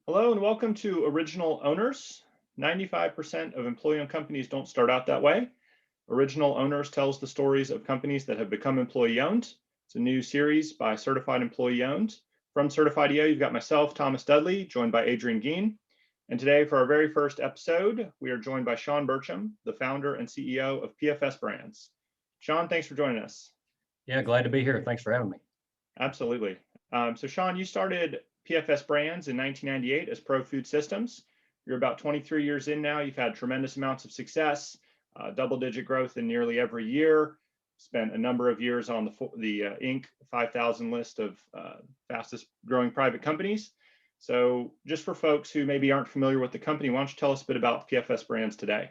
Hello and welcome to Original Owners. 95% of employee-owned companies don't start out that way. Original Owners tells the stories of companies that have become employee-owned. It's a new series by Certified Employee-Owned. From Certified EO, you've got myself, Thomas Dudley, joined by Adrian Geen. And today, for our very first episode, we are joined by Shawn Burcham, the founder and CEO of PFSbrands. Shawn, thanks for joining us. Yeah, glad to be here. Thanks for having me. Absolutely. So Shawn, you started PFSbrands in 1998 as Pro Food Systems. You're about 23 years in now. You've had tremendous amounts of success, double-digit growth in nearly every year. Spent a number of years on the Inc. 5,000 list of fastest growing private companies. So just for folks who maybe aren't familiar with the company, why don't you tell us a bit about PFSbrands today?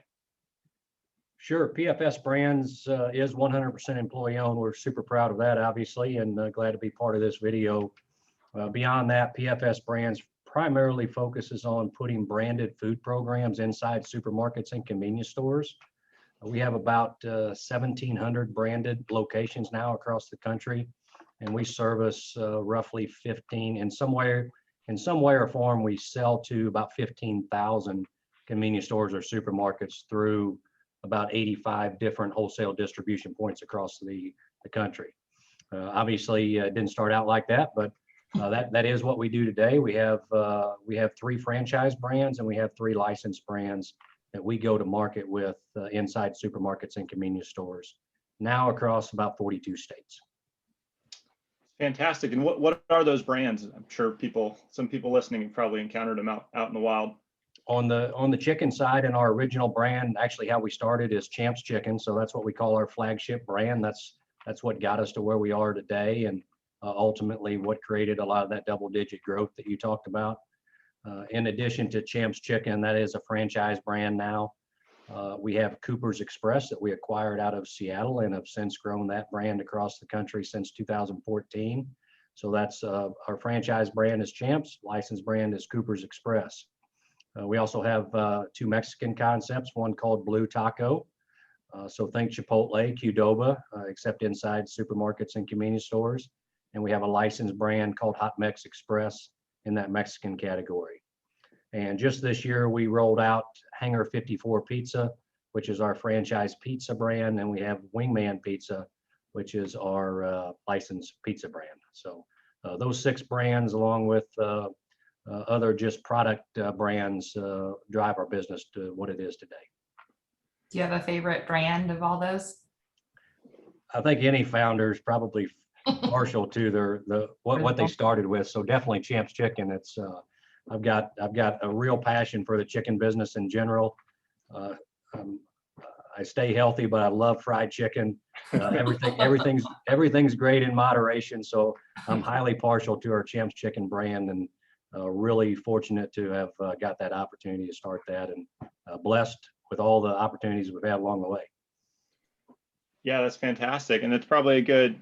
Sure. PFSbrands is 100% employee-owned. We're super proud of that, obviously, and glad to be part of this video. Beyond that, PFSbrands primarily focuses on putting branded food programs inside supermarkets and convenience stores. We have about 1,700 branded locations now across the country, and we service roughly 15. In some way or form, we sell to about 15,000 convenience stores or supermarkets through about 85 different wholesale distribution points across the country. Obviously, it didn't start out like that, but that is what we do today. We have 3 franchise brands and we have 3 licensed brands that we go to market with inside supermarkets and convenience stores, now across about 42 states. Fantastic. And what are those brands? I'm sure some people listening have probably encountered them out in the wild. On the chicken side, and our original brand, actually how we started is Champs Chicken. So that's what we call our flagship brand. That's what got us to where we are today, and ultimately what created a lot of that double-digit growth that you talked about. In addition to Champs Chicken, that is a franchise brand now. We have Cooper's Express that we acquired out of Seattle and have since grown that brand across the country since 2014. So that's our franchise brand is Champs, licensed brand is Cooper's Express. We also have 2 Mexican concepts, one called Blue Taco. So think Chipotle, Qdoba, except inside supermarkets and convenience stores. And we have a licensed brand called Hot Mex Express in that Mexican category. And just this year, we rolled out Hangar 54 Pizza, which is our franchise pizza brand. And we have Wingman Pizza, which is our licensed pizza brand. So those 6 brands, along with other just product brands, drive our business to what it is today. Do you have a favorite brand of all those? I think any founder is probably partial to what they started with. So definitely Champs Chicken. It's I've got a real passion for the chicken business in general. I stay healthy, but I love fried chicken. Everything's great in moderation. So I'm highly partial to our Champs Chicken brand, and really fortunate to have got that opportunity to start that, and blessed with all the opportunities we've had along the way. Yeah, that's fantastic. And it's probably a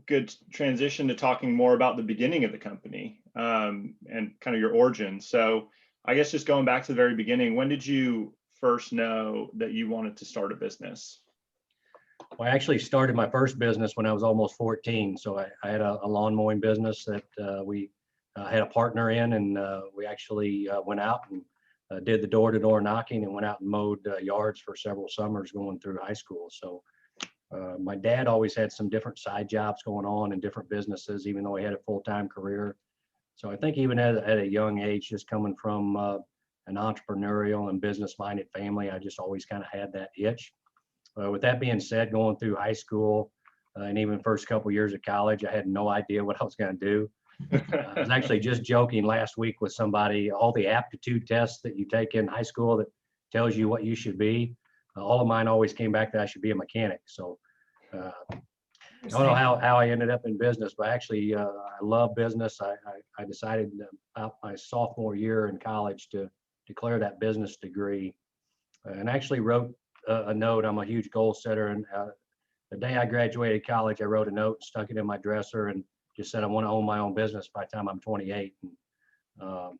good transition to talking more about the beginning of the company and kind of your origin. So I guess just going back to the very beginning, when did you first know that you wanted to start a business? Well, I actually started my first business when I was almost 14. So I had a lawn mowing business that we had a partner in, and we actually went out and did the door-to-door knocking and went out and mowed yards for several summers going through high school. So my dad always had some different side jobs going on in different businesses, even though he had a full-time career. So I think even at a young age, just coming from an entrepreneurial and business-minded family, I just always kind of had that itch. With that being said, going through high school and even first couple years of college, I had no idea what I was going to do. I was actually just joking last week with somebody, all the aptitude tests that you take in high school that tells you what you should be, all of mine always came back that I should be a mechanic. So I don't know how I ended up in business, but actually I love business. I decided about my sophomore year in college to declare that business degree, and actually wrote a note. I'm a huge goal setter, and the day I graduated college, I wrote a note, stuck it in my dresser, and just said I want to own my own business by the time I'm 28. And,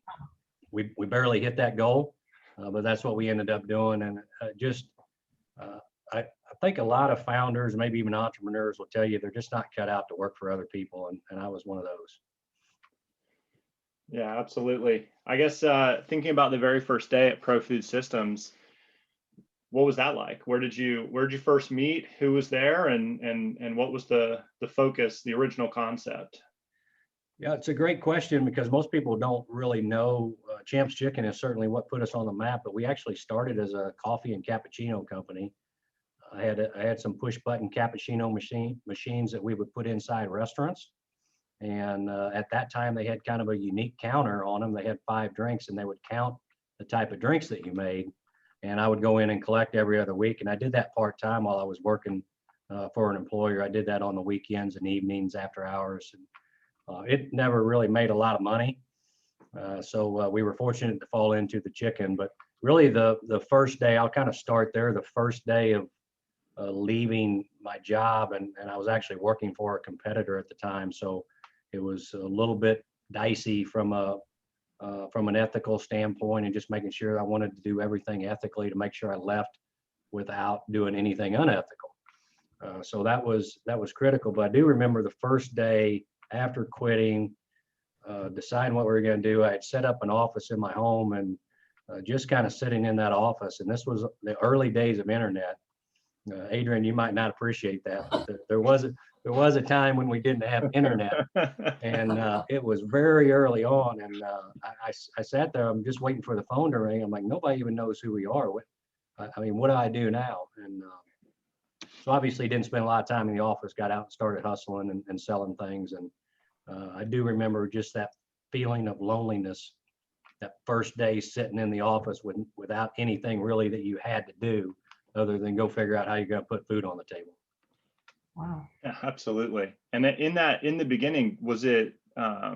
we barely hit that goal, but that's what we ended up doing. And I think a lot of founders, maybe even entrepreneurs, will tell you they're just not cut out to work for other people, and I was one of those. Yeah, absolutely. I guess thinking about the very first day at Pro Food Systems, what was that like? Where did you first meet? Who was there, and what was the focus, the original concept? Yeah, it's a great question because most people don't really know. Champ's Chicken is certainly what put us on the map, but we actually started as a coffee and cappuccino company. I had some push button cappuccino machines that we would put inside restaurants. And at that time, they had kind of a unique counter on them. They had 5 drinks, and they would count the type of drinks that you made. And I would go in and collect every other week. And I did that part time while I was working for an employer. I did that on the weekends and evenings after hours. And it never really made a lot of money. So we were fortunate to fall into the chicken. But really, the first day, I'll kind of start there. The first day of leaving my job, and I was actually working for a competitor at the time. So it was a little bit dicey from an ethical standpoint, and just making sure I wanted to do everything ethically to make sure I left without doing anything unethical. So that was critical. But I do remember the first day after quitting, deciding what we were going to do. I had set up an office in my home and just kind of sitting in that office. And this was the early days of internet. Adrian, you might not appreciate that, but there was a time when we didn't have internet, and it was very early on. And I sat there. I'm just waiting for the phone to ring. I'm like, nobody even knows who we are. I mean, what do I do now? And so obviously didn't spend a lot of time in the office. Got out and started hustling and selling things. And I do remember just that feeling of loneliness that first day sitting in the office without anything really that you had to do other than go figure out how you're going to put food on the table. Wow. Yeah, absolutely. And in the beginning, was it how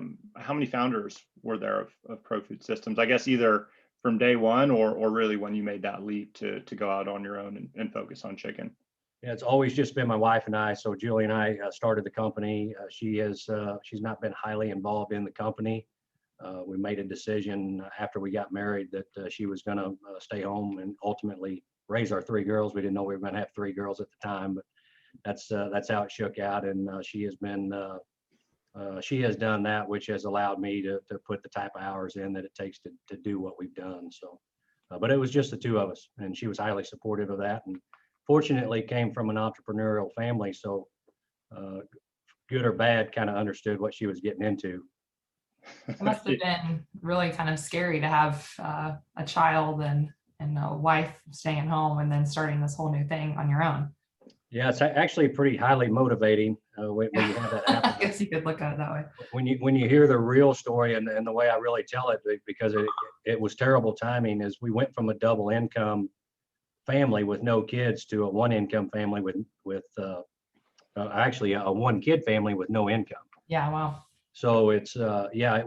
many founders were there of Pro Food Systems? I guess either from day one or really when you made that leap to go out on your own and focus on chicken. Yeah, it's always just been my wife and I. So Julie and I started the company. She's not been highly involved in the company. We made a decision after we got married that she was going to stay home and ultimately raise our 3 girls. We didn't know we were going to have 3 girls at the time, but that's how it shook out. And she has done that, which has allowed me to put the type of hours in that it takes to do what we've done. So, but it was just the 2 of us, and she was highly supportive of that. And fortunately, came from an entrepreneurial family, so good or bad, kind of understood what she was getting into. It must have been really kind of scary to have a child and a wife staying at home and then starting this whole new thing on your own. Yeah, it's actually pretty highly motivating when you have that happen. I guess you could look at it that way. When you hear the real story and the way I really tell it, because it was terrible timing, is we went from a double income family with no kids to a 1 income family with actually a 1 kid family with no income. Yeah, wow. So it's yeah,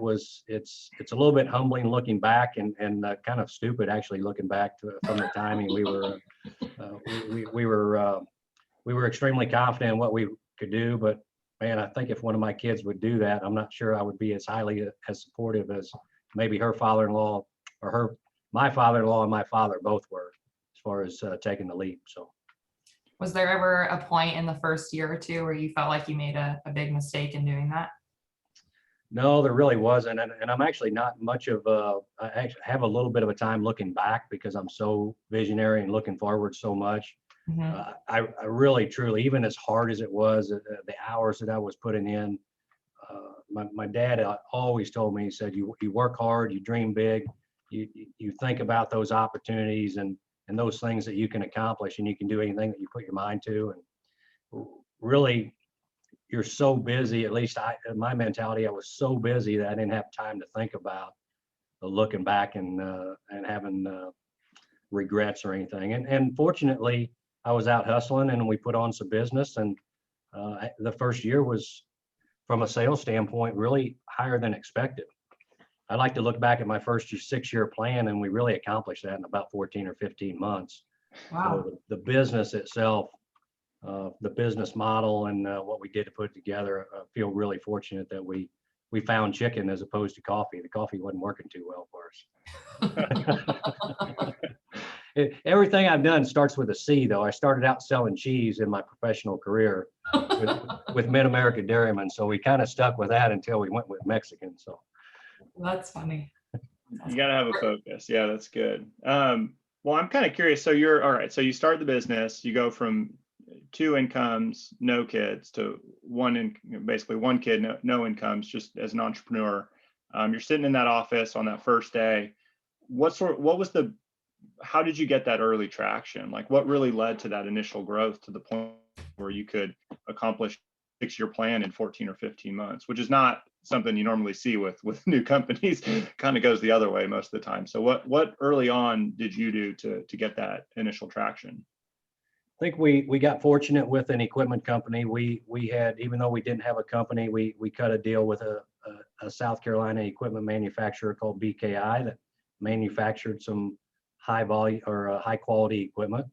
it's a little bit humbling looking back and kind of stupid actually looking back from the timing. We were extremely confident in what we could do, but man, I think if one of my kids would do that, I'm not sure I would be as highly as supportive as maybe her father-in-law or my father-in-law and my father both were, as far as taking the leap. So Was there ever a point in the first year or two where you felt like you made a big mistake in doing that? no, there really wasn't. And I'm actually not much of I actually have a little bit of a time looking back because I'm so visionary and looking forward so much. Mhm. I really, truly, even as hard as it was, the hours that I was putting in, my dad always told me, he said, you work hard, you dream big, you think about those opportunities and those things that you can accomplish, and you can do anything that you put your mind to. And really, you're so busy, at least my mentality, I was so busy that I didn't have time to think about looking back and having regrets or anything. And fortunately, I was out hustling and we put on some business, and the first year was, from a sales standpoint, really higher than expected. I like to look back at my first 6-year plan, and we really accomplished that in about 14 or 15 months. Wow. So the business itself, the business model and what we did to put it together, I feel really fortunate that we found chicken as opposed to coffee. The coffee wasn't working too well for us. Everything I've done starts with a C, though. I started out selling cheese in my professional career with Mid-America Dairyman, so we kind of stuck with that until we went with Mexican. So That's funny. You got to have a focus. Yeah, that's good. Well, I'm kind of curious. So you're all right. So you start the business, you go from two incomes, no kids, to basically one kid, no incomes, just as an entrepreneur. You're sitting in that office on that first day. How did you get that early traction? Like, what really led to that initial growth to the point where you could accomplish 6-year plan in 14 or 15 months, which is not something you normally see with new companies. Kind of goes the other way most of the time. So what early on did you do to get that initial traction? I think we got fortunate with an equipment company. We had, even though we didn't have a company, we cut a deal with a South Carolina equipment manufacturer called BKI that manufactured some high volume or high quality equipment.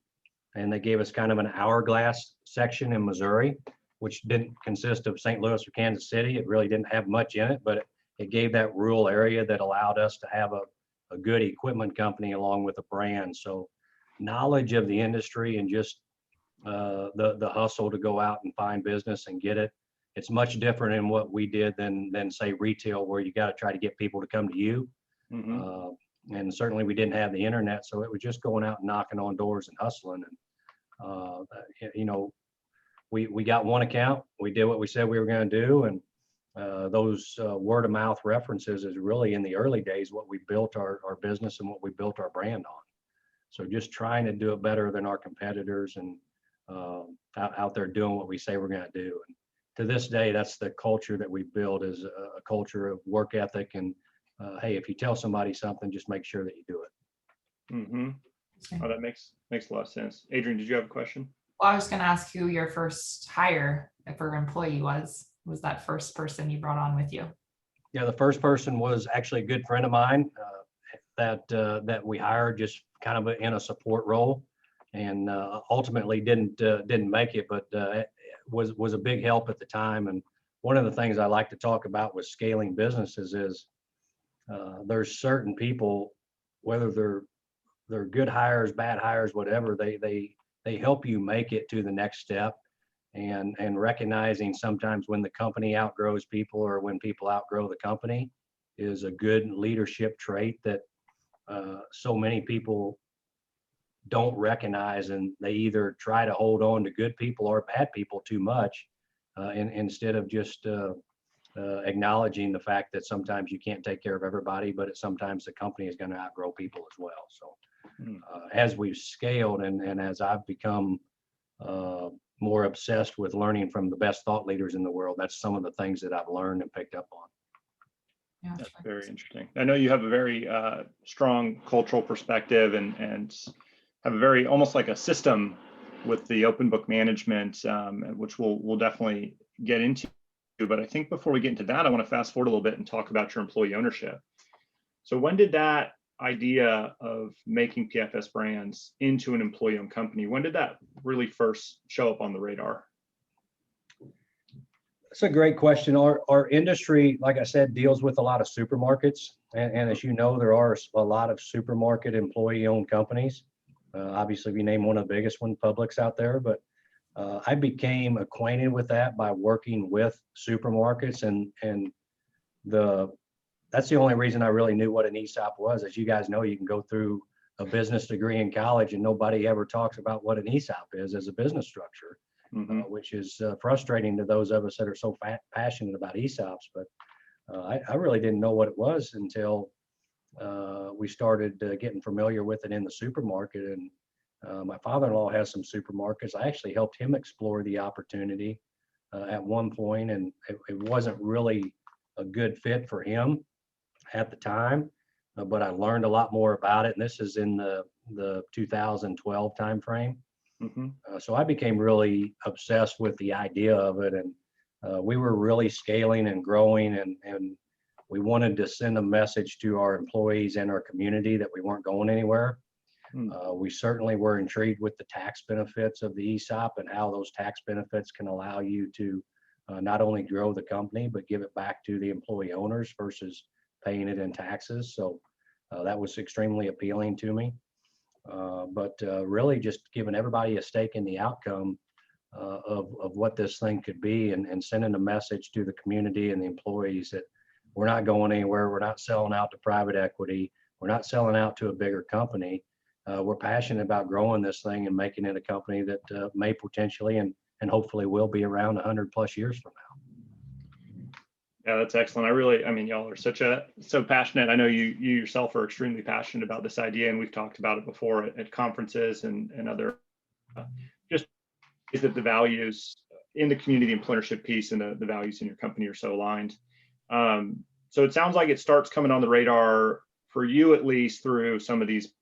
And they gave us kind of an hourglass section in Missouri, which didn't consist of St. Louis or Kansas City. It really didn't have much in it, but it gave that rural area that allowed us to have a good equipment company along with a brand. So knowledge of the industry and just the hustle to go out and find business and get it. It's much different in what we did than say retail, where you got to try to get people to come to you. Mm-hmm. And certainly we didn't have the internet, so it was just going out and knocking on doors and hustling. And we got one account. We did what we said we were going to do, and those word of mouth references is really in the early days what we built our business and what we built our brand on. So just trying to do it better than our competitors and out there doing what we say we're going to do. And to this day, that's the culture that we build, is a culture of work ethic. And hey, if you tell somebody something, just make sure that you do it. Mm-hmm. Oh, that makes a lot of sense. Adrian, did you have a question? Well, I was going to ask who your first hire for employee was that first person you brought on with you? Yeah, the first person was actually a good friend of mine that we hired just kind of in a support role, and ultimately didn't make it, but was a big help at the time. And one of the things I like to talk about with scaling businesses is there's certain people, whether they're good hires, bad hires, whatever, they help you make it to the next step. And recognizing sometimes when the company outgrows people or when people outgrow the company is a good leadership trait that so many people don't recognize, and they either try to hold on to good people or bad people too much, instead of just acknowledging the fact that sometimes you can't take care of everybody, but sometimes the company is going to outgrow people as well. So as we've scaled and as I've become more obsessed with learning from the best thought leaders in the world, that's some of the things that I've learned and picked up on. Yeah, that's very interesting. I know you have a very strong cultural perspective and have a very, almost like a system with the open book management, which we'll definitely get into. But I think before we get into that, I want to fast forward a little bit and talk about your employee ownership. So when did that idea of making PFSbrands into an employee-owned company, when did that really first show up on the radar? That's a great question. Our industry, like I said, deals with a lot of supermarkets. And as you know, there are a lot of supermarket employee-owned companies. Obviously, if you name one of the biggest ones, Publix out there. But I became acquainted with that by working with supermarkets. And that's the only reason I really knew what an ESOP was. As you guys know, you can go through a business degree in college and nobody ever talks about what an ESOP is as a business structure. Mm-hmm. Which is frustrating to those of us that are so passionate about ESOPs. But I really didn't know what it was until we started getting familiar with it in the supermarket. And my father-in-law has some supermarkets. I actually helped him explore the opportunity at one point, and it wasn't really a good fit for him at the time. But I learned a lot more about it, and this is in the 2012 timeframe. Mm-hmm. So I became really obsessed with the idea of it, and we were really scaling and growing, and we wanted to send a message to our employees and our community that we weren't going anywhere. We certainly were intrigued with the tax benefits of the ESOP and how those tax benefits can allow you to not only grow the company, but give it back to the employee owners versus paying it in taxes. So that was extremely appealing to me. But really just giving everybody a stake in the outcome of what this thing could be, and sending a message to the community and the employees that we're not going anywhere. We're not selling out to private equity. We're not selling out to a bigger company. We're passionate about growing this thing and making it a company that may potentially and hopefully will be around 100+ years from now. Yeah, that's excellent. I mean, y'all are so passionate. I know you yourself are extremely passionate about this idea, and we've talked about it before at conferences and other, just is that the values in the community employership piece and the values in your company are so aligned. So it sounds like it starts coming on the radar for you, at least through some of these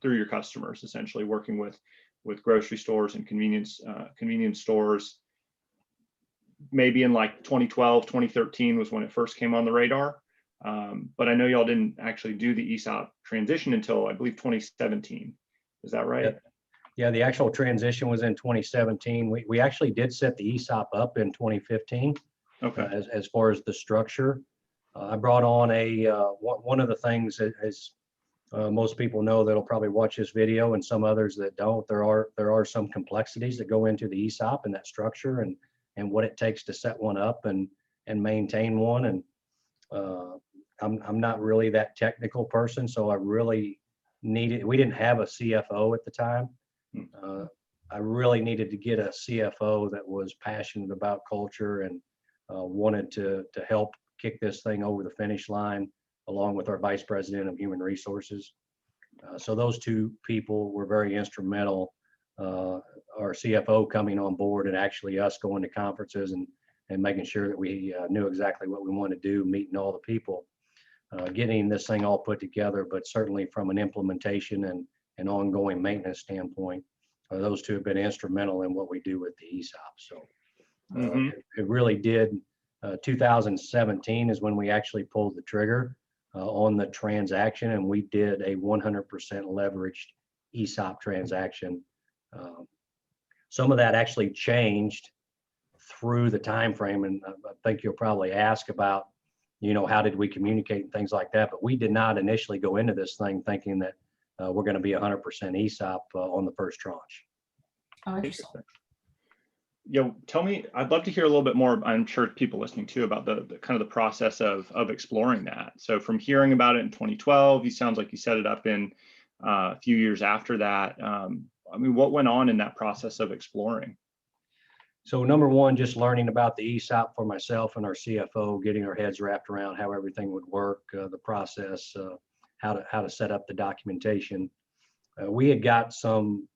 through your customers, essentially working with grocery stores and convenience stores. Maybe in like 2012, 2013 was when it first came on the radar. But I know y'all didn't actually do the ESOP transition until, I believe, 2017. Is that right? Yeah, the actual transition was in 2017. We actually did set the ESOP up in 2015. Okay. As far as the structure, I brought on one of the things, as most people know that'll probably watch this video, and some others that don't, there are some complexities that go into the ESOP and that structure and what it takes to set one up and maintain one. And I'm not really that technical person, so I really needed, we didn't have a CFO at the time. I really needed to get a CFO that was passionate about culture and wanted to help kick this thing over the finish line, along with our vice president of human resources. So those two people were very instrumental. Our CFO coming on board and actually us going to conferences and making sure that we knew exactly what we wanted to do, meeting all the people, getting this thing all put together. But certainly from an implementation and ongoing maintenance standpoint, those two have been instrumental in what we do with the ESOP. So it really did. 2017 is when we actually pulled the trigger on the transaction, and we did a 100% leveraged ESOP transaction. Some of that actually changed through the time frame, and I think you'll probably ask about, how did we communicate and things like that. But we did not initially go into this thing thinking that we're going to be 100% ESOP on the first tranche. Oh, interesting. Tell me, I'd love to hear a little bit more. I'm sure people listening too about the kind of the process of exploring that. So from hearing about it in 2012, you sounds like you set it up in a few years after that. I mean, what went on in that process of exploring? So number one, just learning about the ESOP for myself and our CFO, getting our heads wrapped around how everything would work, the process, how to set up the documentation. We had got some,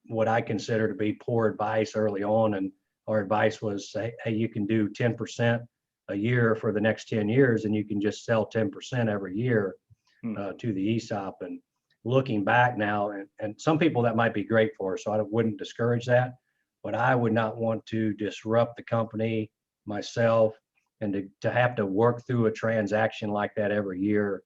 what I consider to be poor advice early on, and our advice was, hey, you can do 10% a year for the next 10 years, and you can just sell 10% every year to the ESOP. And looking back now, and some people that might be great for, so I wouldn't discourage that, but I would not want to disrupt the company, myself, and to have to work through a transaction like that every year,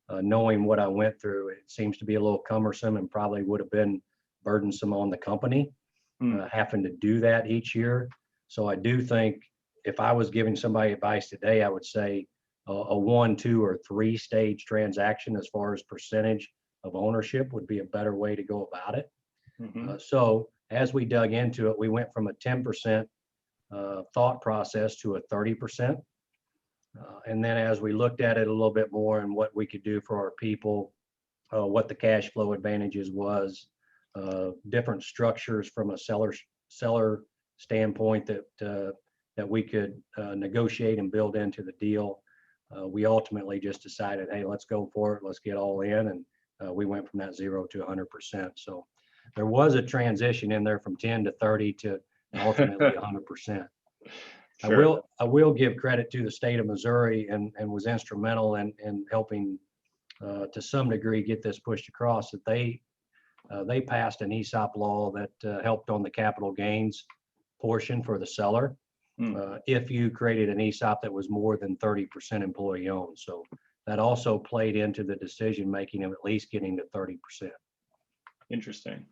knowing what I went through. It seems to be a little cumbersome and probably would have been burdensome on the company, having to do that each year. So I do think if I was giving somebody advice today, I would say a 1, 2, or 3 stage transaction as far as percentage of ownership would be a better way to go about it. So as we dug into it, we went from a 10% thought process to a 30%. And then as we looked at it a little bit more and what we could do for our people, what the cash flow advantages was, different structures from a seller standpoint that we could negotiate and build into the deal, we ultimately just decided, hey, let's go for it. Let's get all in. And we went from that 0 to 100%. So there was a transition in there from 10 to 30 to ultimately 100%. Sure. I will give credit to the state of Missouri and was instrumental in helping to some degree get this pushed across, that they passed an ESOP law that helped on the capital gains portion for the seller if you created an ESOP that was more than 30% employee owned. So that also played into the decision making of at least getting to 30%. Interesting.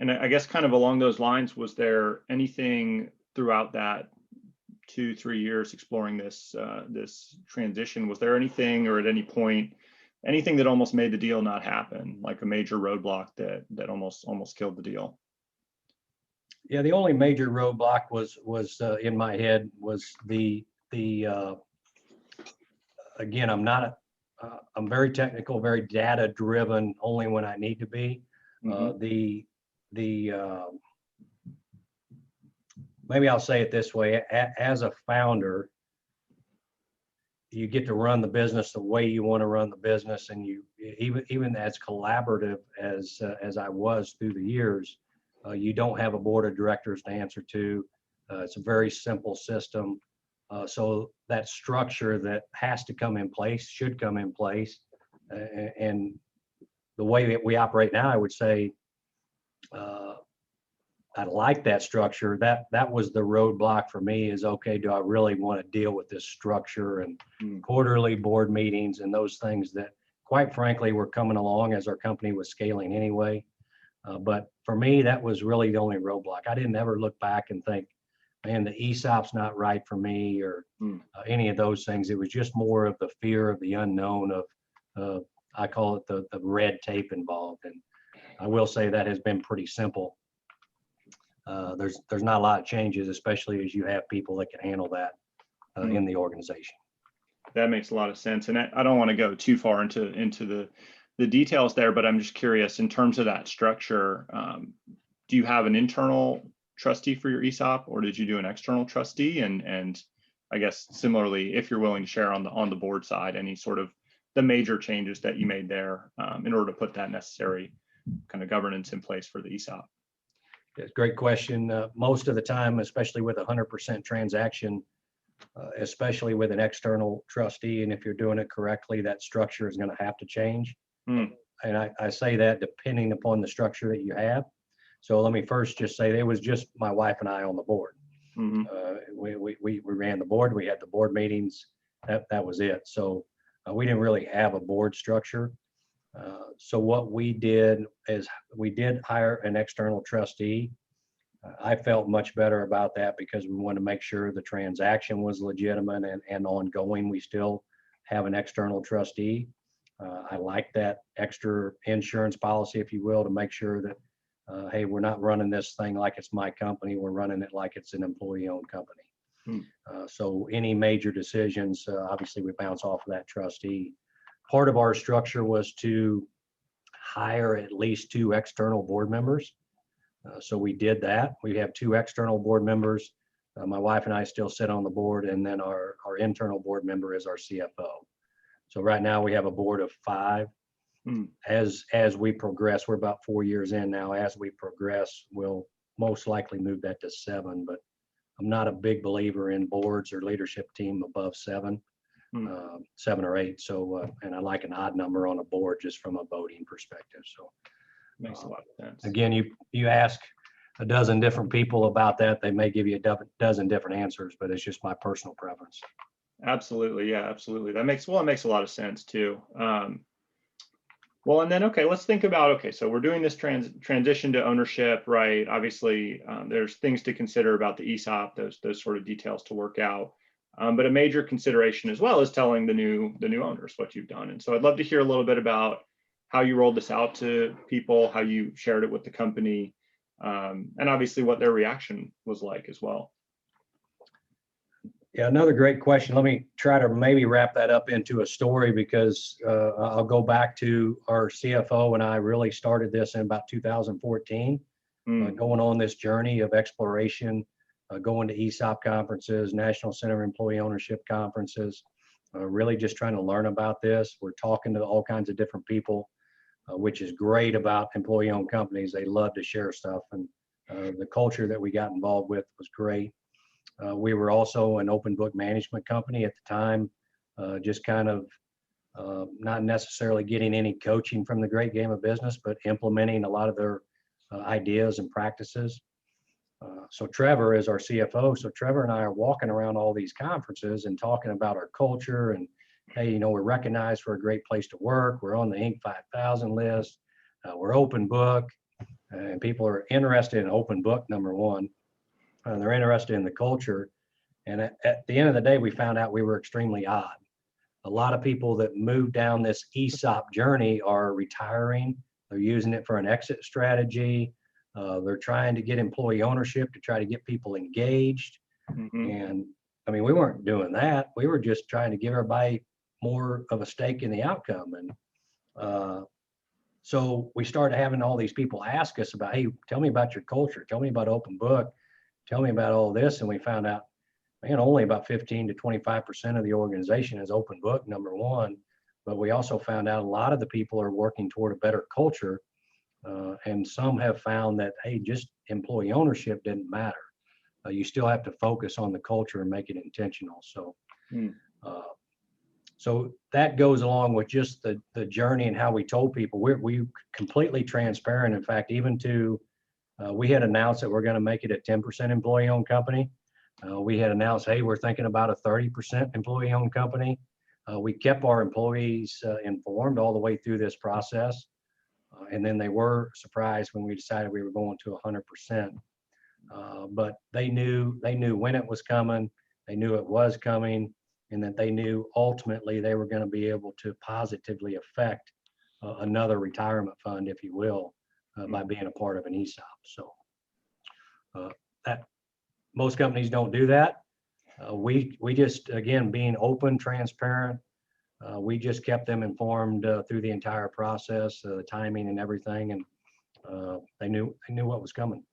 And I guess kind of along those lines, was there anything throughout that 2-3 years exploring this transition? Was there anything, or at any point, anything that almost made the deal not happen, like a major roadblock that almost killed the deal? Yeah, the only major roadblock was in my head was the again, I'm very technical, very data driven, only when I need to be. Maybe I'll say it this way: as a founder, you get to run the business the way you want to run the business, and you even as collaborative as I was through the years, you don't have a board of directors to answer to. It's a very simple system. So that structure that has to come in place should come in place. And the way that we operate now, I would say, I like that structure. That was the roadblock for me is, okay, do I really want to deal with this structure and quarterly board meetings and those things that, quite frankly, were coming along as our company was scaling anyway. But for me, that was really the only roadblock. I didn't ever look back and think, man, the ESOP's not right for me or any of those things. It was just more of the fear of the unknown of, I call it the red tape involved. And I will say that has been pretty simple. There's not a lot of changes, especially as you have people that can handle that in the organization. That makes a lot of sense. And I don't want to go too far into the details there, but I'm just curious in terms of that structure. Do you have an internal trustee for your ESOP, or did you do an external trustee? And I guess similarly, if you're willing to share on the board side, any sort of the major changes that you made there in order to put that necessary kind of governance in place for the ESOP. Yes, great question. Most of the time, especially with 100% transaction, especially with an external trustee, and if you're doing it correctly, that structure is going to have to change. And I say that depending upon the structure that you have. So let me first just say it was just my wife and I on the board. We ran the board. We had the board meetings. That was it. So we didn't really have a board structure. So what we did is we did hire an external trustee. I felt much better about that because we wanted to make sure the transaction was legitimate and ongoing. We still have an external trustee. I like that extra insurance policy, if you will, to make sure that, hey, we're not running this thing like it's my company. We're running it like it's an employee-owned company. So any major decisions, obviously we bounce off of that trustee. Part of our structure was to hire at least 2 external board members. So we did that. We have 2 external board members. My wife and I still sit on the board, and then our internal board member is our CFO. So right now we have a board of 5. As we progress, we're about 4 years in now. As we progress, we'll most likely move that to 7, but I'm not a big believer in boards or leadership team above 7. 7 or 8. So, and I like an odd number on a board just from a voting perspective. So makes a lot of sense. Again, you ask a dozen different people about that, they may give you a dozen different answers, but it's just my personal preference. Absolutely. Yeah, absolutely. It makes a lot of sense too. Well, and then, okay, let's think about, okay, so we're doing this transition to ownership, right? Obviously, there's things to consider about the ESOP, those sort of details to work out. But a major consideration as well is telling the new owners what you've done. And so I'd love to hear a little bit about how you rolled this out to people, how you shared it with the company, and obviously what their reaction was like as well. Yeah, another great question. Let me try to maybe wrap that up into a story because I'll go back to our CFO and I really started this in about 2014, going on this journey of exploration, going to ESOP conferences, National Center of Employee Ownership conferences, really just trying to learn about this. We're talking to all kinds of different people, which is great about employee-owned companies. They love to share stuff, and the culture that we got involved with was great. We were also an open book management company at the time, just kind of not necessarily getting any coaching from the great game of business, but implementing a lot of their ideas and practices. So Trevor is our CFO. So Trevor and I are walking around all these conferences and talking about our culture and, hey, you know, we're recognized for a great place to work. We're on the Inc. 5000 list. We're open book, and people are interested in open book, number one. They're interested in the culture. And at the end of the day, we found out we were extremely odd. A lot of people that move down this ESOP journey are retiring. They're using it for an exit strategy. They're trying to get employee ownership to try to get people engaged. And I mean, we weren't doing that. We were just trying to give everybody more of a stake in the outcome. And so we started having all these people ask us about, hey, tell me about your culture, tell me about open book, tell me about all this. And we found out, man, only about 15 to 25% of the organization is open book, number one. But we also found out a lot of the people are working toward a better culture. And some have found that, hey, just employee ownership didn't matter. You still have to focus on the culture and make it intentional. So, so that goes along with just the journey and how we told people. We completely transparent. In fact, even to, we had announced that we're going to make it a 10% employee-owned company. We had announced, hey, we're thinking about a 30% employee-owned company. We kept our employees informed all the way through this process. And then they were surprised when we decided we were going to 100%. But they knew when it was coming, they knew it was coming, and that they knew ultimately they were going to be able to positively affect another retirement fund, if you will, by being a part of an ESOP. So that most companies don't do that. We just, again, being open, transparent, we just kept them informed through the entire process, the timing and everything, and they knew what was coming.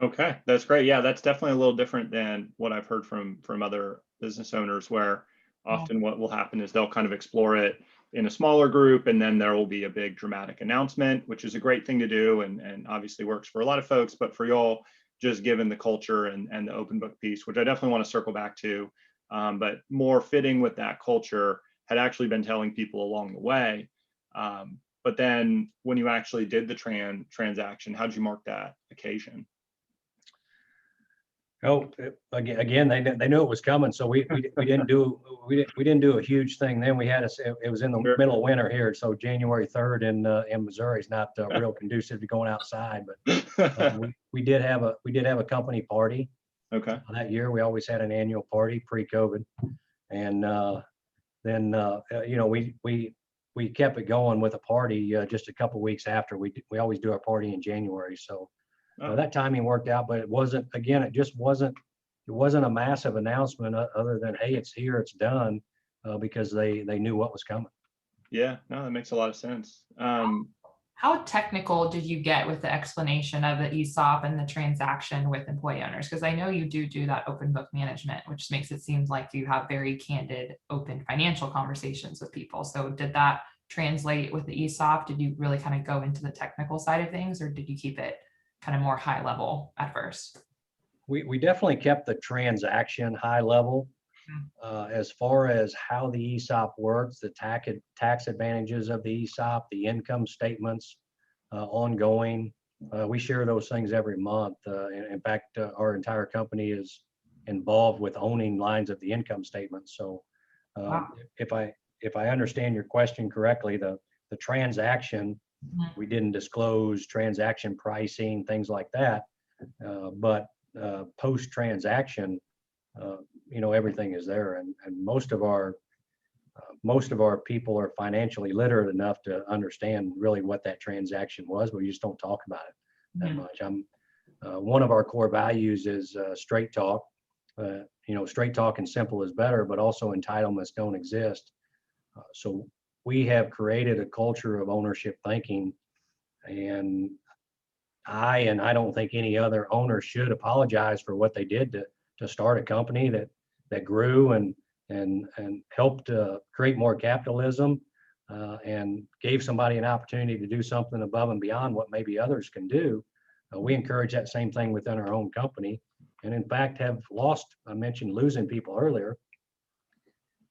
Okay, that's great. Yeah, that's definitely a little different than what I've heard from other business owners, where often what will happen is they'll kind of explore it in a smaller group, and then there will be a big dramatic announcement, which is a great thing to do, and obviously works for a lot of folks. But for y'all, just given the culture and the open book piece, which I definitely want to circle back to, but more fitting with that culture, had actually been telling people along the way. But then when you actually did the transaction, how did you mark that occasion? Oh, again, they knew it was coming, so we didn't do a huge thing then. We had it was in the middle of winter here, so January 3rd in Missouri is not real conducive to going outside. But we did have a company party. Okay. That year we always had an annual party pre-COVID, and then you know, we kept it going with a party just a couple weeks after. We always do our party in January, so. That timing worked out, but it wasn't, again, it wasn't a massive announcement other than, hey, it's here, it's done, because they knew what was coming. Yeah, no, that makes a lot of sense. How technical did you get with the explanation of the ESOP and the transaction with employee owners? Because I know you do that open book management, which makes it seem like you have very candid, open financial conversations with people. So did that translate with the ESOP? Did you really kind of go into the technical side of things, or did you keep it kind of more high level at first? We definitely kept the transaction high level. As far as how the ESOP works, the tax advantages of the ESOP, the income statements, ongoing, we share those things every month. In fact, our entire company is involved with owning lines of the income statement. So Wow. if I understand your question correctly, the transaction, we didn't disclose transaction pricing, things like that. But post-transaction, you know, everything is there, and most of our people are financially literate enough to understand really what that transaction was, but we just don't talk about it that much. One of our core values is straight talk. You know, straight talk and simple is better, but also entitlements don't exist. So we have created a culture of ownership thinking, and I don't think any other owner should apologize for what they did to start a company that grew and helped create more capitalism, and gave somebody an opportunity to do something above and beyond what maybe others can do. We encourage that same thing within our own company, and in fact have lost, I mentioned losing people earlier.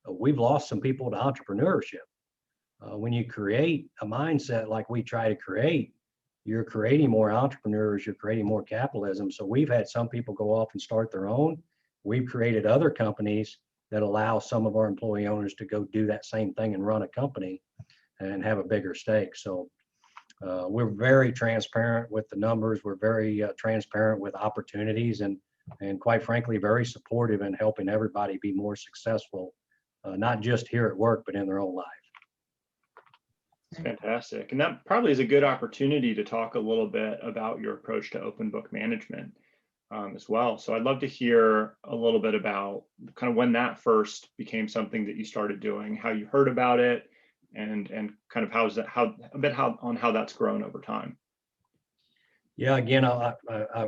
We've lost some people to entrepreneurship. When you create a mindset like we try to create, you're creating more entrepreneurs, you're creating more capitalism. So we've had some people go off and start their own. We've created other companies that allow some of our employee owners to go do that same thing and run a company and have a bigger stake. So we're very transparent with the numbers. We're very transparent with opportunities, and quite frankly, very supportive in helping everybody be more successful, not just here at work, but in their own life. Fantastic. And that probably is a good opportunity to talk a little bit about your approach to open book management. as well. So I'd love to hear a little bit about kind of when that first became something that you started doing, how you heard about it, and kind of how that's grown over time. Yeah, again, I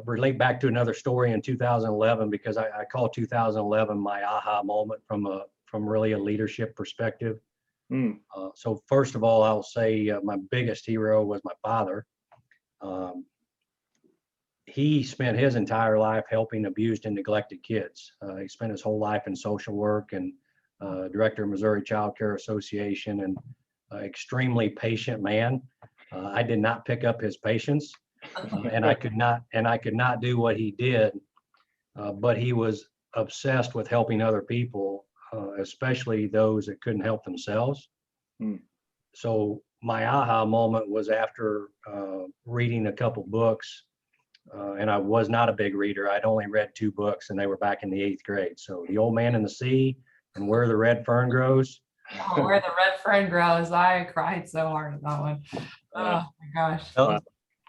relate back to another story in 2011 because I call 2011 my aha moment from really a leadership perspective. Mm. So first of all, I'll say my biggest hero was my father. He spent his entire life helping abused and neglected kids. He spent his whole life in social work and director of Missouri Child Care Association, and extremely patient man. I did not pick up his patience, and I could not do what he did. But he was obsessed with helping other people, especially those that couldn't help themselves. Mm. So my aha moment was after reading a couple books. And I was not a big reader. I'd only read 2 books, and they were back in the 8th grade. So The Old Man and the Sea and Where the Red Fern Grows. Oh, Where the Red Fern Grows. I cried so hard at that one. Oh my gosh.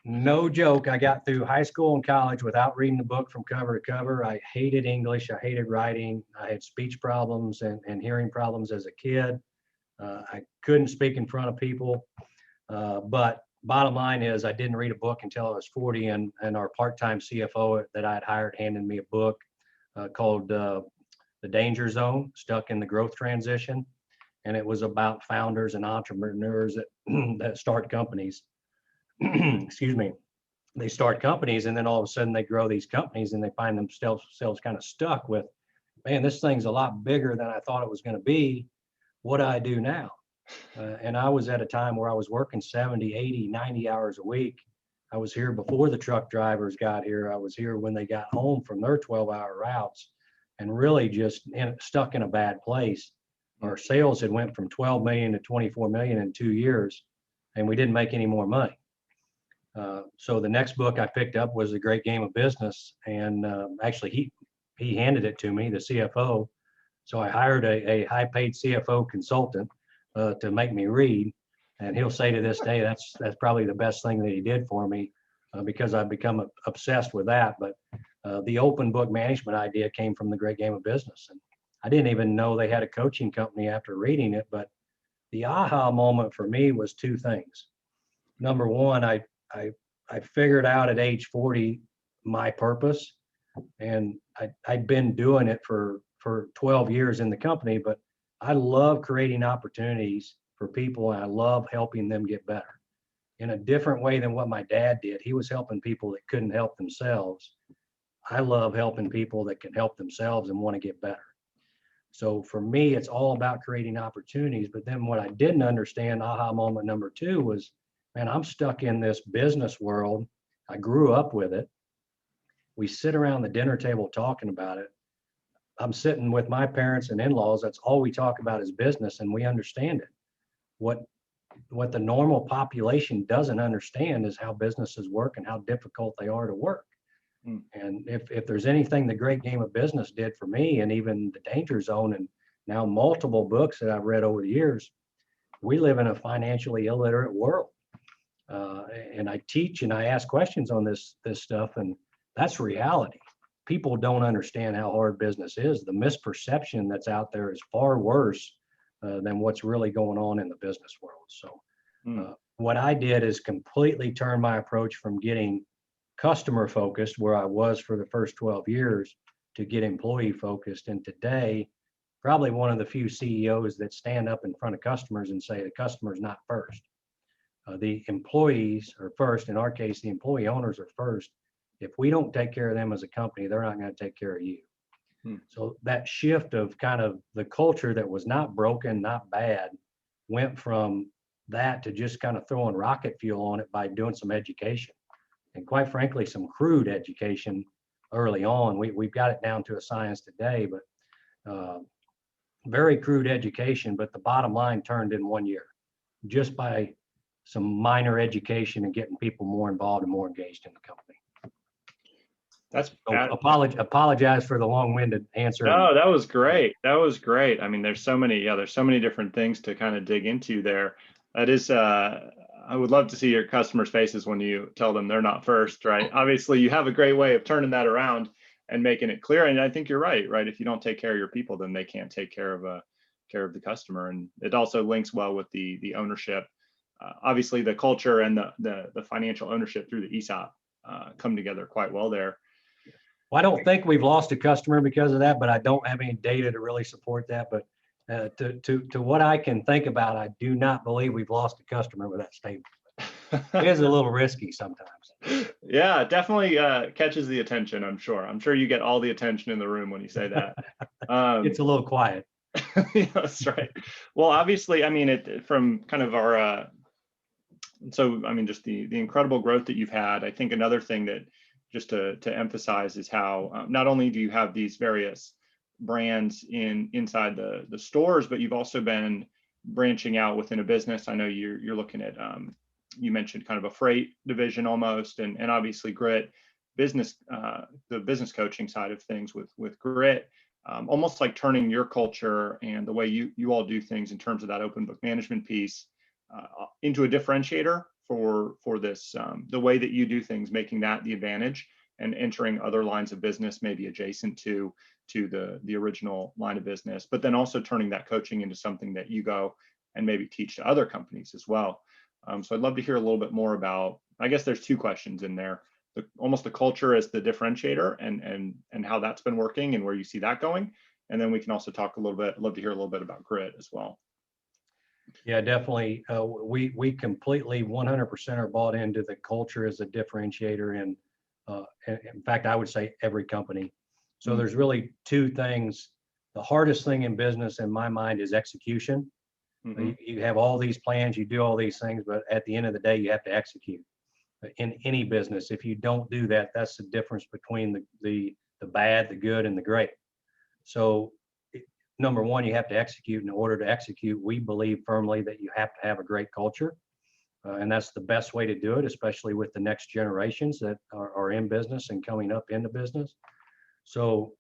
No joke. I got through high school and college without reading the book from cover to cover. I hated English. I hated writing. I had speech problems and hearing problems as a kid. I couldn't speak in front of people. But bottom line is I didn't read a book until I was 40, and our part-time CFO that I had hired handed me a book called The Danger Zone, Stuck in the Growth Transition. And it was about founders and entrepreneurs that start companies. Excuse me. They start companies, and then all of a sudden they grow these companies and they find themselves kind of stuck with, man, this thing's a lot bigger than I thought it was going to be. What do I do now? And I was at a time where I was working 70, 80, 90 hours a week. I was here before the truck drivers got here. I was here when they got home from their 12-hour routes, and really just stuck in a bad place. Our sales had went from 12 million to 24 million in 2 years, and we didn't make any more money. So the next book I picked up was The Great Game of Business, and actually he handed it to me, the CFO. So I hired a high-paid CFO consultant to make me read, and he'll say to this day that's probably the best thing that he did for me, because I've become obsessed with that. But the open book management idea came from The Great Game of Business, and I didn't even know they had a coaching company after reading it. But the aha moment for me was 2 things. Number one, I figured out at age 40 my purpose, and I'd been doing it for 12 years in the company, but I love creating opportunities for people, and I love helping them get better in a different way than what my dad did. He was helping people that couldn't help themselves. I love helping people that can help themselves and want to get better. So for me, it's all about creating opportunities. But then what I didn't understand, aha moment number 2, was, man, I'm stuck in this business world. I grew up with it. We sit around the dinner table talking about it. I'm sitting with my parents and in-laws. That's all we talk about is business, and we understand it. What the normal population doesn't understand is how businesses work and how difficult they are to work. Mm. And if there's anything the Great Game of Business did for me, and even The Danger Zone, and now multiple books that I've read over the years, we live in a financially illiterate world. And I teach and I ask questions on this stuff, and that's reality. People don't understand how hard business is. The misperception that's out there is far worse than what's really going on in the business world. So what I did is completely turn my approach from getting customer focused, where I was for the first 12 years, to get employee focused. And today, probably one of the few CEOs that stand up in front of customers and say the customer's not first. The employees are first. In our case, the employee owners are first. If we don't take care of them as a company, they're not going to take care of you. So that shift of kind of the culture that was not broken, not bad, went from that to just kind of throwing rocket fuel on it by doing some education. And quite frankly, some crude education early on. We've got it down to a science today, but very crude education. But the bottom line turned in 1 year, just by some minor education and getting people more involved and more engaged in the company. That's so apologize for the long-winded answer. No, that was great. That was great. I mean, there's so many different things to kind of dig into there. That is, I would love to see your customers' faces when you tell them they're not first, right? Obviously, you have a great way of turning that around and making it clear. And I think you're right, right? If you don't take care of your people, then they can't take care of the customer. And it also links well with the ownership. Obviously, the culture and the financial ownership through the ESOP come together quite well there. Well, I don't think we've lost a customer because of that, but I don't have any data to really support that. But to what I can think about, I do not believe we've lost a customer with that statement. It is a little risky sometimes. Yeah, it definitely catches the attention, I'm sure. I'm sure you get all the attention in the room when you say that. It's a little quiet. Yeah, that's right. Well, obviously, I mean, from kind of our, so I mean, just the incredible growth that you've had. I think another thing that just to emphasize is how not only do you have these various brands inside the stores, but you've also been branching out within a business. I know you're looking at you mentioned kind of a freight division almost, and obviously Grit business, the business coaching side of things with Grit, almost like turning your culture and the way you all do things in terms of that open book management piece into a differentiator for this, the way that you do things, making that the advantage and entering other lines of business, maybe adjacent to the original line of business, but then also turning that coaching into something that you go and maybe teach to other companies as well. So I'd love to hear a little bit more about, I guess there's two questions in there, almost the culture as the differentiator and how that's been working and where you see that going. And then we can also talk a little bit, love to hear a little bit about Grit as well. Yeah, definitely. We completely 100% are bought into the culture as a differentiator. And in fact, I would say every company. So there's really two things. The hardest thing in business in my mind is execution. Mm-hmm. You have all these plans, you do all these things, but at the end of the day, you have to execute. In any business, if you don't do that, that's the difference between the bad, the good, and the great. So number one, you have to execute. In order to execute, we believe firmly that you have to have a great culture. And that's the best way to do it, especially with the next generations that are in business and coming up into business. So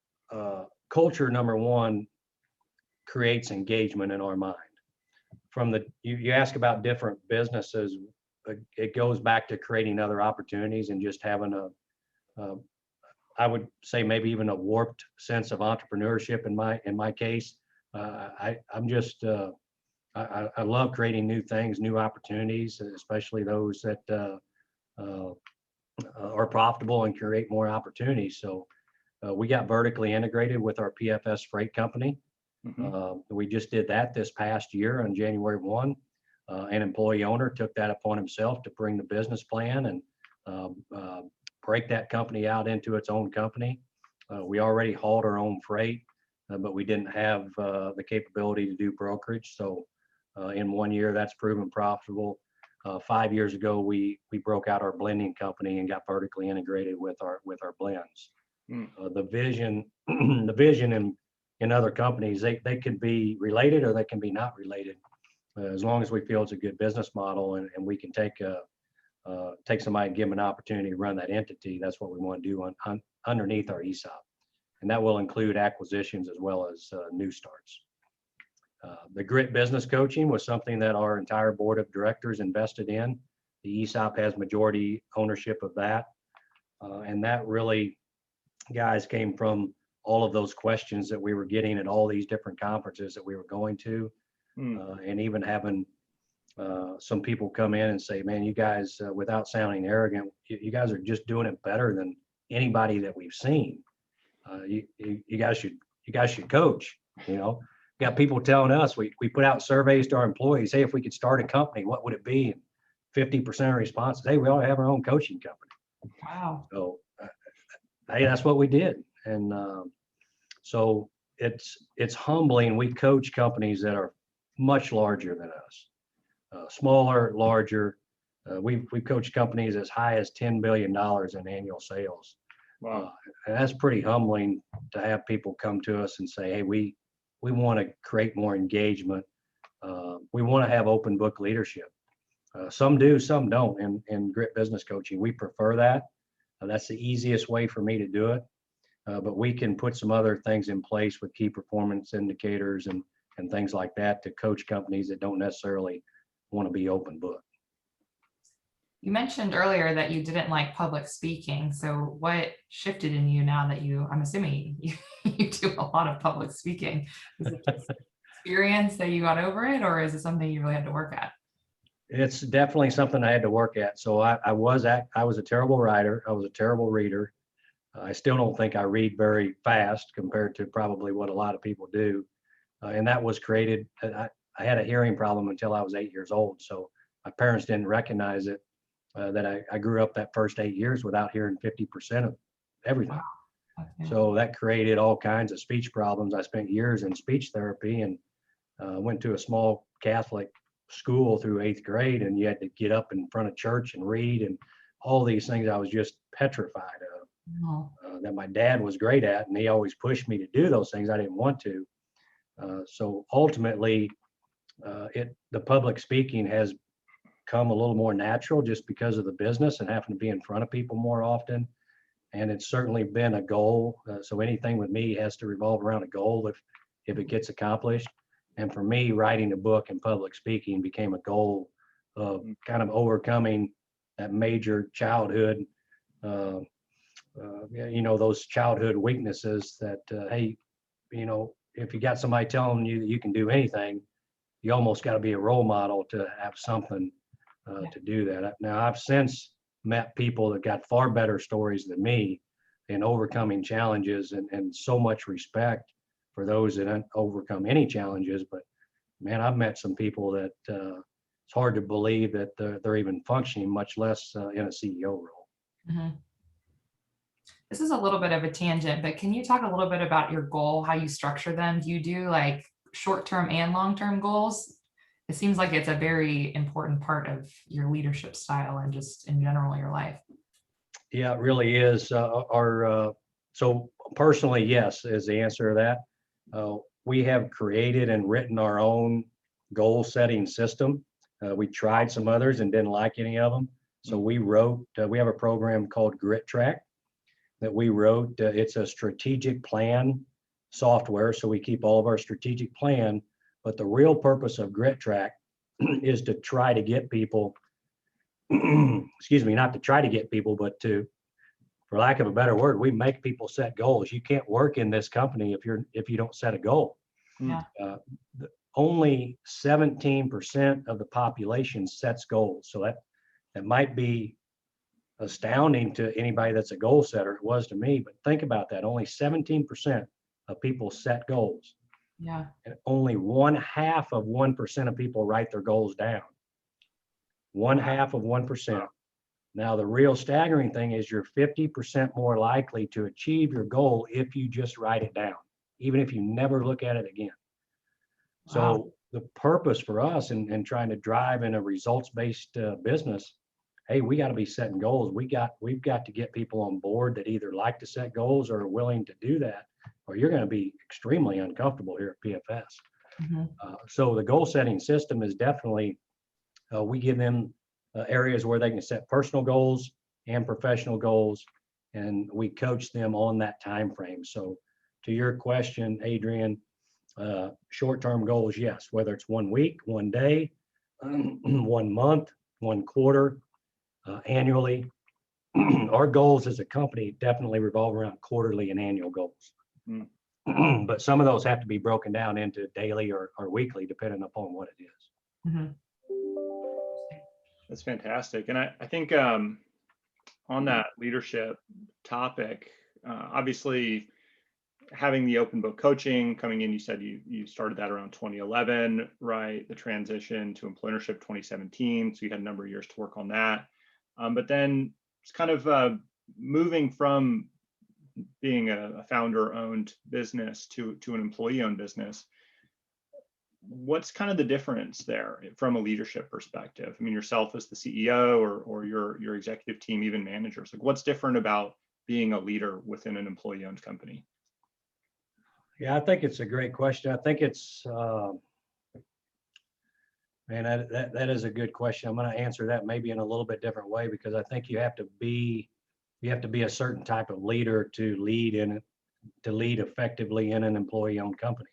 culture, number one, creates engagement in our mind. You ask about different businesses, it goes back to creating other opportunities and just having I would say maybe even a warped sense of entrepreneurship in my case. I love creating new things, new opportunities, especially those that are profitable and create more opportunities. So we got vertically integrated with our PFS freight company. Mm-hmm. We just did that this past year on January 1. An employee owner took that upon himself to bring the business plan and break that company out into its own company. We already hauled our own freight, but we didn't have the capability to do brokerage. So in 1 year, that's proven profitable. 5 years ago, we broke out our blending company and got vertically integrated with our blends. The vision in other companies, they can be related or they can be not related. As long as we feel it's a good business model and we can take somebody and give them an opportunity to run that entity, that's what we want to do underneath our ESOP. And that will include acquisitions as well as new starts. The Grit business coaching was something that our entire board of directors invested in. The ESOP has majority ownership of that. And that really, guys, came from all of those questions that we were getting at all these different conferences that we were going to. And even having some people come in and say, man, you guys, without sounding arrogant, you guys are just doing it better than anybody that we've seen. You guys should coach. You know, got people telling us, we put out surveys to our employees, hey, if we could start a company, what would it be? And 50% of responses, hey, we ought to have our own coaching company. Wow. So hey, that's what we did. And so it's humbling. We coach companies that are much larger than us, smaller, larger. We've coached companies as high as $10 billion in annual sales. Wow. And that's pretty humbling to have people come to us and say, hey, we want to create more engagement. We want to have open book leadership. Some do, some don't. In Grit business coaching, we prefer that. That's the easiest way for me to do it. But we can put some other things in place with key performance indicators and things like that to coach companies that don't necessarily want to be open book. You mentioned earlier that you didn't like public speaking. So what shifted in you now that I'm assuming you do a lot of public speaking. Is it just experience that you got over it, or is it something you really had to work at? It's definitely something I had to work at. So I was a terrible writer. I was a terrible reader. I still don't think I read very fast compared to probably what a lot of people do. And that was created, I had a hearing problem until I was 8 years old. So my parents didn't recognize it, that I grew up that first 8 years without hearing 50% of everything. Wow. Okay. So that created all kinds of speech problems. I spent years in speech therapy and went to a small Catholic school through 8th grade, and you had to get up in front of church and read and all these things I was just petrified of. Oh, That my dad was great at, and he always pushed me to do those things I didn't want to. So ultimately, the public speaking has come a little more natural just because of the business and having to be in front of people more often. And it's certainly been a goal. So anything with me has to revolve around a goal if it gets accomplished. And for me, writing a book and public speaking became a goal of kind of overcoming that major childhood, those childhood weaknesses that, hey, if you got somebody telling you that you can do anything, you almost got to be a role model to have something to do that. Now, I've since met people that got far better stories than me in overcoming challenges, and so much respect for those that don't overcome any challenges. But man, I've met some people that it's hard to believe that they're even functioning, much less in a CEO role. mhm. This is a little bit of a tangent, but can you talk a little bit about your goal, how you structure them? Do you do like short-term and long-term goals? It seems like it's a very important part of your leadership style and just in general your life. Yeah, it really is. So personally, yes, is the answer to that. We have created and written our own goal setting system. We tried some others and didn't like any of them. So we have a program called Grit Track that we wrote. It's a strategic plan software. So we keep all of our strategic plan, but the real purpose of Grit Track is to try to get people, excuse me, not to try to get people, but to, for lack of a better word, we make people set goals. You can't work in this company if you don't set a goal. Yeah. Only 17% of the population sets goals. So that might be astounding to anybody that's a goal setter. It was to me, but think about that. Only 17% of people set goals. Yeah. And only 1/2 of 1% of people write their goals down. 1/2 of 1%. Now, the real staggering thing is you're 50% more likely to achieve your goal if you just write it down, even if you never look at it again. Wow. So the purpose for us in trying to drive in a results-based business, hey, we got to be setting goals. We've got to get people on board that either like to set goals or are willing to do that, or you're going to be extremely uncomfortable here at PFS. Mhm. So the goal setting system is definitely, we give them areas where they can set personal goals and professional goals, and we coach them on that time frame. So to your question, Adrian, short-term goals, yes, whether it's 1 week, 1 day, 1 month, 1 quarter, annually. Our goals as a company definitely revolve around quarterly and annual goals. But some of those have to be broken down into daily or weekly, depending upon what it is. Mhm. That's fantastic. And I think on that leadership topic, obviously having the open book coaching coming in, you said you started that around 2011, right? The transition to employership 2017. So you had a number of years to work on that. But then it's kind of moving from being a founder-owned business to an employee-owned business. What's kind of the difference there from a leadership perspective? I mean, yourself as the CEO or your executive team, even managers, like what's different about being a leader within an employee-owned company? Yeah, I think it's a great question. I think it's, man, that is a good question. I'm going to answer that maybe in a little bit different way, because I think you have to be a certain type of leader to lead effectively in an employee-owned company.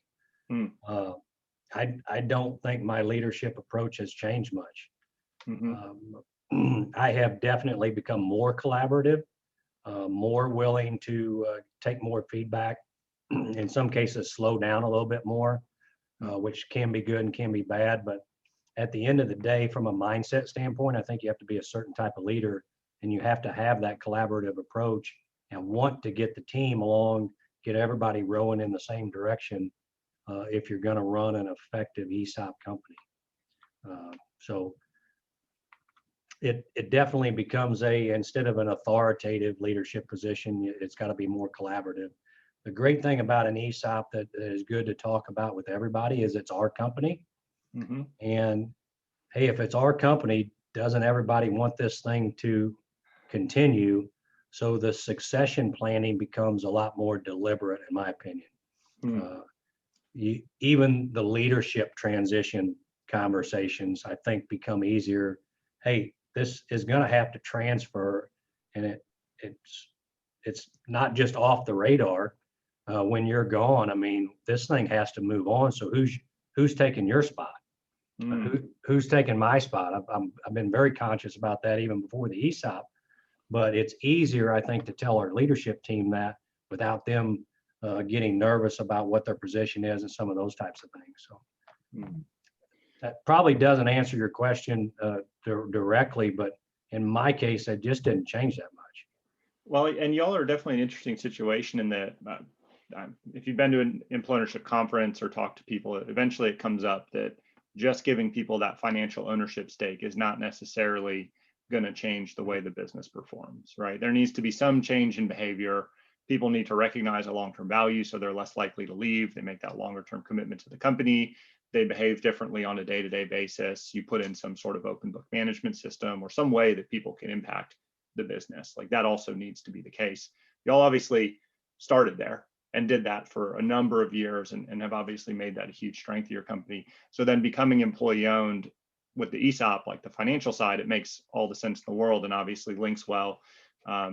I don't think my leadership approach has changed much. I have definitely become more collaborative, more willing to take more feedback, in some cases slow down a little bit more, which can be good and can be bad. But at the end of the day, from a mindset standpoint, I think you have to be a certain type of leader, and you have to have that collaborative approach and want to get the team along, get everybody rowing in the same direction if you're going to run an effective ESOP company. So it definitely becomes instead of an authoritative leadership position, it's got to be more collaborative. The great thing about an ESOP that is good to talk about with everybody is it's our company. Mm-hmm. And hey, if it's our company, doesn't everybody want this thing to continue? So the succession planning becomes a lot more deliberate, in my opinion. Even the leadership transition conversations, I think, become easier. Hey, this is going to have to transfer, and it's not just off the radar when you're gone. I mean, this thing has to move on. So who's taking your spot? Who's taking my spot? I've been very conscious about that even before the ESOP, but it's easier, I think, to tell our leadership team that without them getting nervous about what their position is and some of those types of things. So that probably doesn't answer your question directly, but in my case, it just didn't change that much. Well, and y'all are definitely an interesting situation in that if you've been to an employee ownership conference or talked to people, eventually it comes up that just giving people that financial ownership stake is not necessarily going to change the way the business performs, right? There needs to be some change in behavior. People need to recognize a long-term value, so they're less likely to leave. They make that longer-term commitment to the company. They behave differently on a day-to-day basis. You put in some sort of open book management system or some way that people can impact the business. Like that also needs to be the case. Y'all obviously started there and did that for a number of years and have obviously made that a huge strength of your company. So then becoming employee owned with the ESOP, like the financial side, it makes all the sense in the world and obviously links well.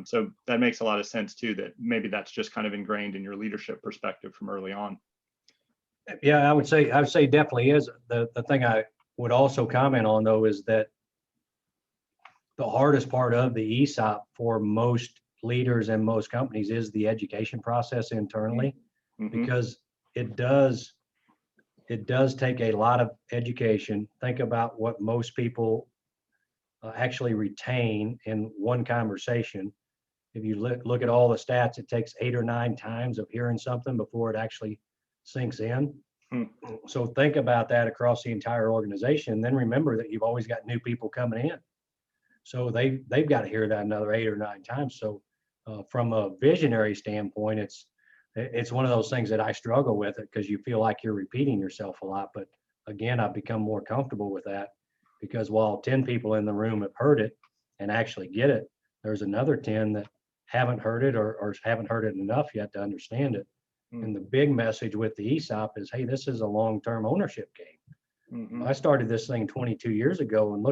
So that makes a lot of sense too, that maybe that's just kind of ingrained in your leadership perspective from early on. Yeah, I would say definitely is. The thing I would also comment on though is that the hardest part of the ESOP for most leaders and most companies is the education process internally, because it does take a lot of education. Think about what most people actually retain in one conversation. If you look at all the stats, it takes 8 or 9 times of hearing something before it actually sinks in. So think about that across the entire organization. Then remember that you've always got new people coming in. So they've got to hear that another 8 or 9 times. So from a visionary standpoint, it's one of those things that I struggle with it because you feel like you're repeating yourself a lot. But again, I've become more comfortable with that because while 10 people in the room have heard it and actually get it, there's another 10 that haven't heard it or haven't heard it enough yet to understand it. And the big message with the ESOP is, hey, this is a long-term ownership game. I started this thing 22 years ago and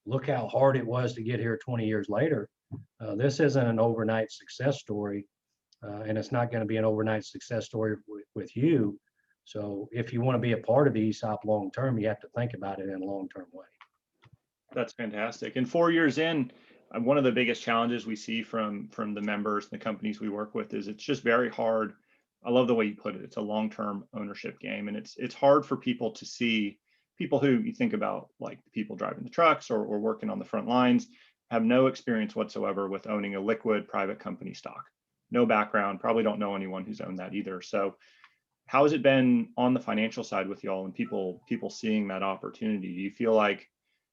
look how hard it was to get here 20 years later. This isn't an overnight success story, and it's not going to be an overnight success story with you. So if you want to be a part of the ESOP long-term, you have to think about it in a long-term way. That's fantastic. And 4 years in, one of the biggest challenges we see from the members and the companies we work with is it's just very hard. I love the way you put it. It's a long-term ownership game, and it's hard for people to see. People who you think about, like the people driving the trucks or working on the front lines, have no experience whatsoever with owning a liquid private company stock. No background, probably don't know anyone who's owned that either. So how has it been on the financial side with y'all and people seeing that opportunity? Do you feel like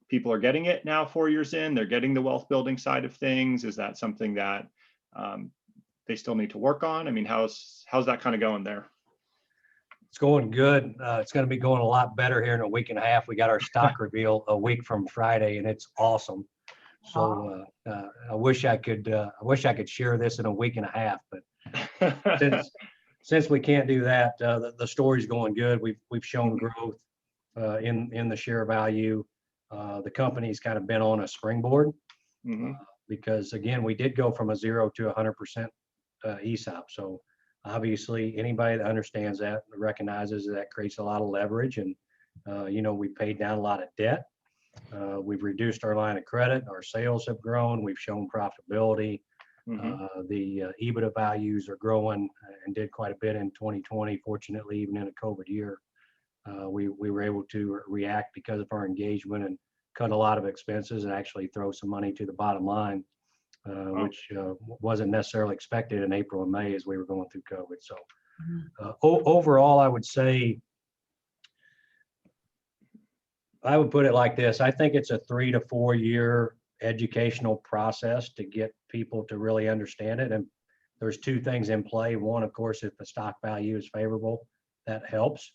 people are getting it now 4 years in? They're getting the wealth building side of things? Is that something that they still need to work on? I mean, how's that kind of going there? It's going good. It's going to be going a lot better here in a week and a half. We got our stock reveal a week from Friday, and it's awesome. So I wish I could share this in a week and a half, but since we can't do that, the story's going good. We've shown growth in the share value. The company's kind of been on a springboard because again, we did go from a 0 to 100% ESOP. So obviously, anybody that understands that recognizes that creates a lot of leverage, and we paid down a lot of debt. We've reduced our line of credit. Our sales have grown. We've shown profitability. The EBITDA values are growing and did quite a bit in 2020. Fortunately, even in a COVID year, we were able to react because of our engagement and cut a lot of expenses and actually throw some money to the bottom line, which wasn't necessarily expected in April and May as we were going through COVID. So overall, I would say, I would put it like this. I think it's a 3 to 4 year educational process to get people to really understand it. And there's two things in play. One, of course, if the stock value is favorable, that helps,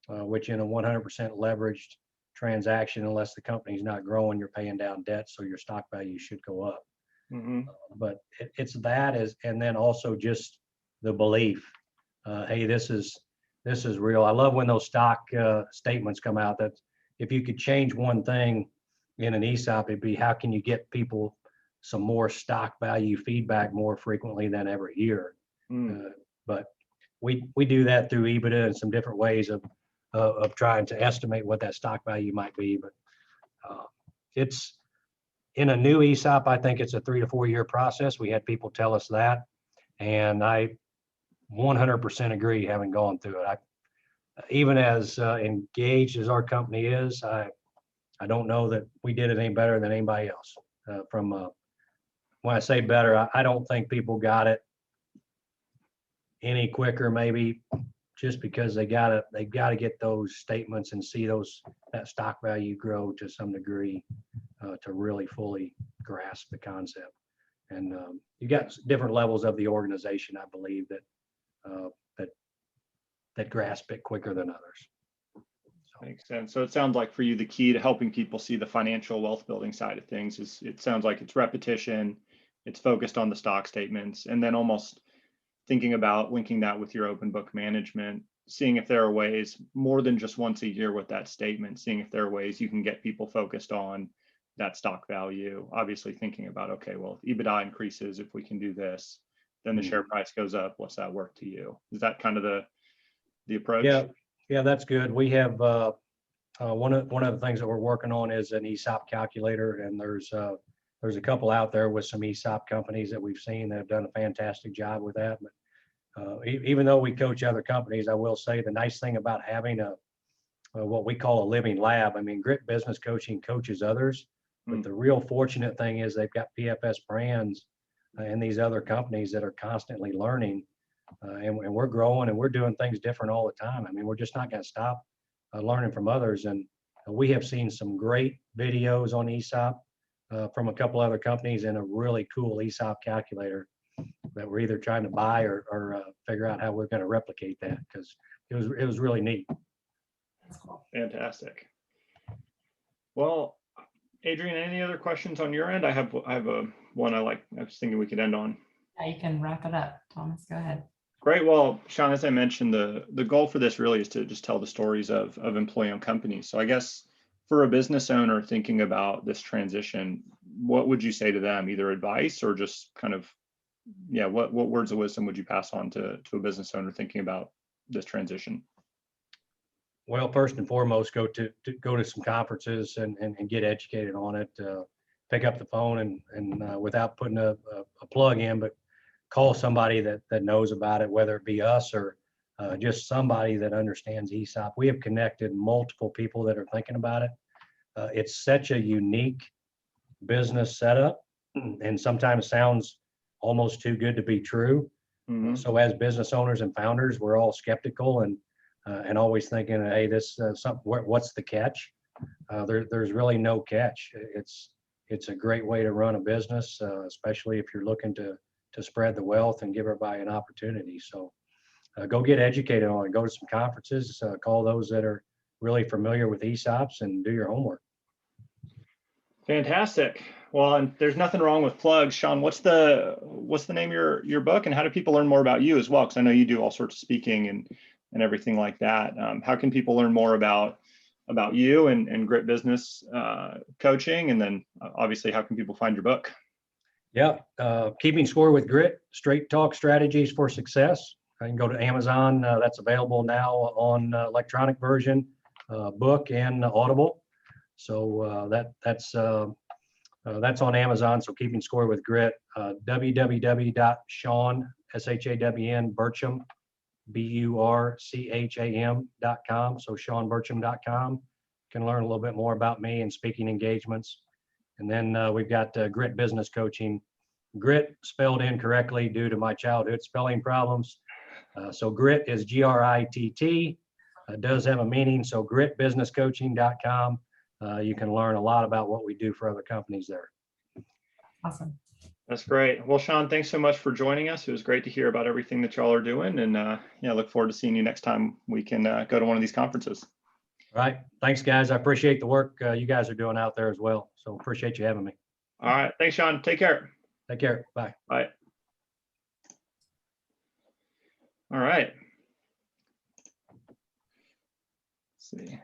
which in a 100% leveraged transaction, unless the company's not growing, you're paying down debt, so your stock value should go up. But it's that and then also just the belief, hey, this is real. I love when those stock statements come out that if you could change one thing in an ESOP, it'd be how can you get people some more stock value feedback more frequently than every year. But we do that through EBITDA and some different ways of trying to estimate what that stock value might be. But it's in a new ESOP, I think it's a 3 to 4 year process. We had people tell us that, and I 100% agree, having gone through it. Even as engaged as our company is, I don't know that we did it any better than anybody else. When I say better, I don't think people got it any quicker, maybe just because they got to get those statements and see that stock value grow to some degree to really fully grasp the concept. And you got different levels of the organization, I believe, that grasp it quicker than others. Makes sense. So it sounds like for you, the key to helping people see the financial wealth building side of things is, it sounds like it's repetition, it's focused on the stock statements, and then almost thinking about linking that with your open book management, seeing if there are ways more than just once a year with that statement, seeing if there are ways you can get people focused on that stock value. Obviously thinking about, okay, well, if EBITDA increases, if we can do this, then the share price goes up. What's that worth to you? Is that kind of the approach? Yeah, that's good. We have one of the things that we're working on is an ESOP calculator, and there's a couple out there with some ESOP companies that we've seen that have done a fantastic job with that. But even though we coach other companies, I will say the nice thing about having what we call a living lab. I mean, Grit Business Coaching coaches others, but the real fortunate thing is they've got PFSbrands and these other companies that are constantly learning. And we're growing and we're doing things different all the time. I mean, we're just not going to stop learning from others. And we have seen some great videos on ESOP from a couple other companies and a really cool ESOP calculator that we're either trying to buy or figure out how we're going to replicate that, because it was really neat. That's cool. Fantastic. Well, Adrian, any other questions on your end? I have one I was thinking we could end on. Yeah, you can wrap it up, Thomas. Go ahead. Great. Well, Shawn, as I mentioned, the goal for this really is to just tell the stories of employee-owned companies. So I guess for a business owner thinking about this transition, what would you say to them? Either advice or just kind of, what words of wisdom would you pass on to a business owner thinking about this transition? Well, first and foremost, go to some conferences and get educated on it. Pick up the phone and without putting a plug in, but call somebody that knows about it, whether it be us or just somebody that understands ESOP. We have connected multiple people that are thinking about it. It's such a unique business setup and sometimes sounds almost too good to be true. So as business owners and founders, we're all skeptical and always thinking, hey, what's the catch? There's really no catch. It's a great way to run a business, especially if you're looking to spread the wealth and give everybody an opportunity. So go get educated on it. Go to some conferences, call those that are really familiar with ESOPs, and do your homework. Fantastic. Well, and there's nothing wrong with plugs. Shawn, what's the name of your book, and how do people learn more about you as well? Because I know you do all sorts of speaking and everything like that. How can people learn more about you and Grit Business Coaching? And then obviously, how can people find your book? Yeah, Keeping Score with Grit, Straight Talk Strategies for Success. I can go to Amazon. That's available now on electronic version, book and Audible. So that's on Amazon. So Keeping Score with Grit, www.Shawn, SHAWN, Burcham, BURCHAM.com. So ShawnBurcham.com. Can learn a little bit more about me and speaking engagements. And then we've got Grit Business Coaching. Grit spelled incorrectly due to my childhood spelling problems. So Grit is GRITT. It does have a meaning. So gritbusinesscoaching.com. You can learn a lot about what we do for other companies there. Awesome. That's great. Well, Shawn, thanks so much for joining us. It was great to hear about everything that y'all are doing, and yeah, look forward to seeing you next time we can go to one of these conferences. All right. Thanks, guys. I appreciate the work you guys are doing out there as well. So appreciate you having me. All right. Thanks, Shawn. Take care. Take care. Bye. Bye. All right. Let's see.